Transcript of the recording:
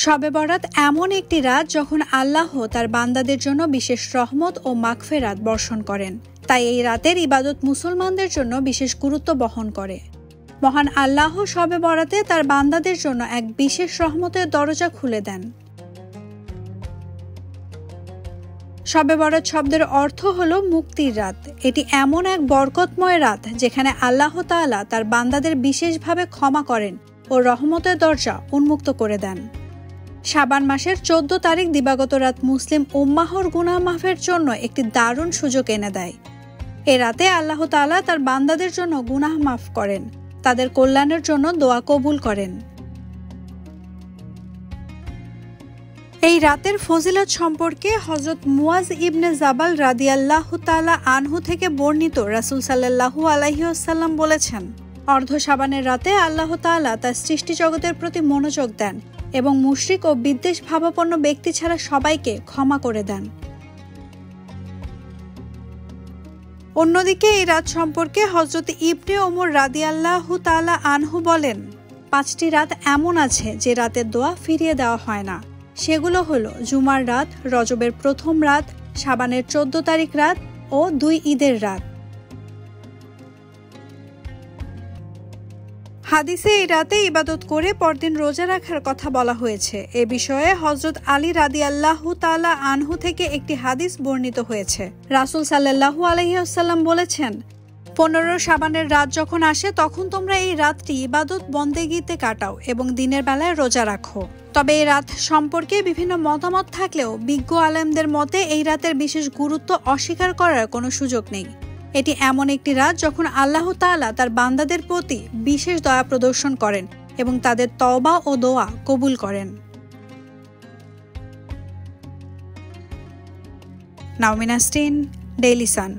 শবে বরাত এমন একটি রাত যখন আল্লাহ তার বান্দাদের জন্য বিশেষ রহমত ও মাগফিরাত বর্ষণ করেন। তাই এই রাতের ইবাদত মুসলমানদের জন্য বিশেষ গুরুত্ব বহন করে। মহান আল্লাহ শবে বরাতে তার বান্দাদের জন্য এক বিশেষ রহমতের দরজা খুলে দেন। শবে বরাত শব্দের অর্থ হলো মুক্তির রাত। এটি এমন এক বরকতময় রাত যেখানে আল্লাহ তাআলা তার বান্দাদের বিশেষভাবে ক্ষমা করেন ও রহমতের দরজা উন্মুক্ত করে দেন। শাবান মাসের 14 তারিখ দিবাগত রাত মুসলিম উম্মাহর গুনাহ মাফের জন্য একটি দারুণ সুযোগ এনে দেয়। এ রাতে আল্লাহ তাআলা তার বান্দাদের জন্য গুনাহ মাফ করেন, তাদের কল্যাণের জন্য দোয়া কবুল করেন। এই রাতের ফজিলত সম্পর্কে হযরত মুয়াজ ইবনে জাবাল রাদিয়াল্লাহু তাআলা আনহু থেকে বর্ণিত রাসূল সাল্লাল্লাহু আলাইহি ওয়াসাল্লাম বলেছেন, অর্ধ শাবানের রাতে আল্লাহ তাআলা তার সৃষ্টি জগতের প্রতি মনোযোগ দেন এবং মুশরিক ও বিদ্বেষ ভাবাপন্ন ব্যক্তি ছাড়া সবাইকে ক্ষমা করে দেন। অন্যদিকে এই রাত সম্পর্কে হযরত ইবনে ওমর রাদিয়াল্লাহু তাআলা আনহু বলেন, 5টি রাত এমন আছে যে রাতের দোয়া ফিরিয়ে দেওয়া হয় না। সেগুলো হলো জুমার রাত, রজবের প্রথম রাত, শাবানের 14 তারিখ রাত ও 2 ঈদের রাত। হাদিসে এই রাতে ইবাদত করে পরদিন রোজা রাখার কথা বলা হয়েছে। এ বিষয়ে হযরত আলী রাদিয়াল্লাহু তাআলা আনহু থেকে একটি হাদিস বর্ণিত হয়েছে। রাসূল সাল্লাল্লাহু আলাইহি ওয়াসাল্লাম বলেছেন, 15 শাবানের রাত যখন আসে তখন তোমরা এই রাতটি ইবাদত বন্দেগীতে কাটাও এবং দিনের বেলায় রোজা রাখো। তবে এই রাত সম্পর্কে বিভিন্ন মতামত থাকলেও বিজ্ঞ আলেমদের মতে এই রাতের বিশেষ গুরুত্ব অস্বীকার করার কোনো সুযোগ নেই। এটি এমন একটি রাত যখন আল্লাহ তাআলা তার বান্দাদের প্রতি বিশেষ দয়া প্রদর্শন করেন এবং তাদের তওবা ও দোয়া কবুল করেন। নাওমিন নাসরিন, ডেইলি সান।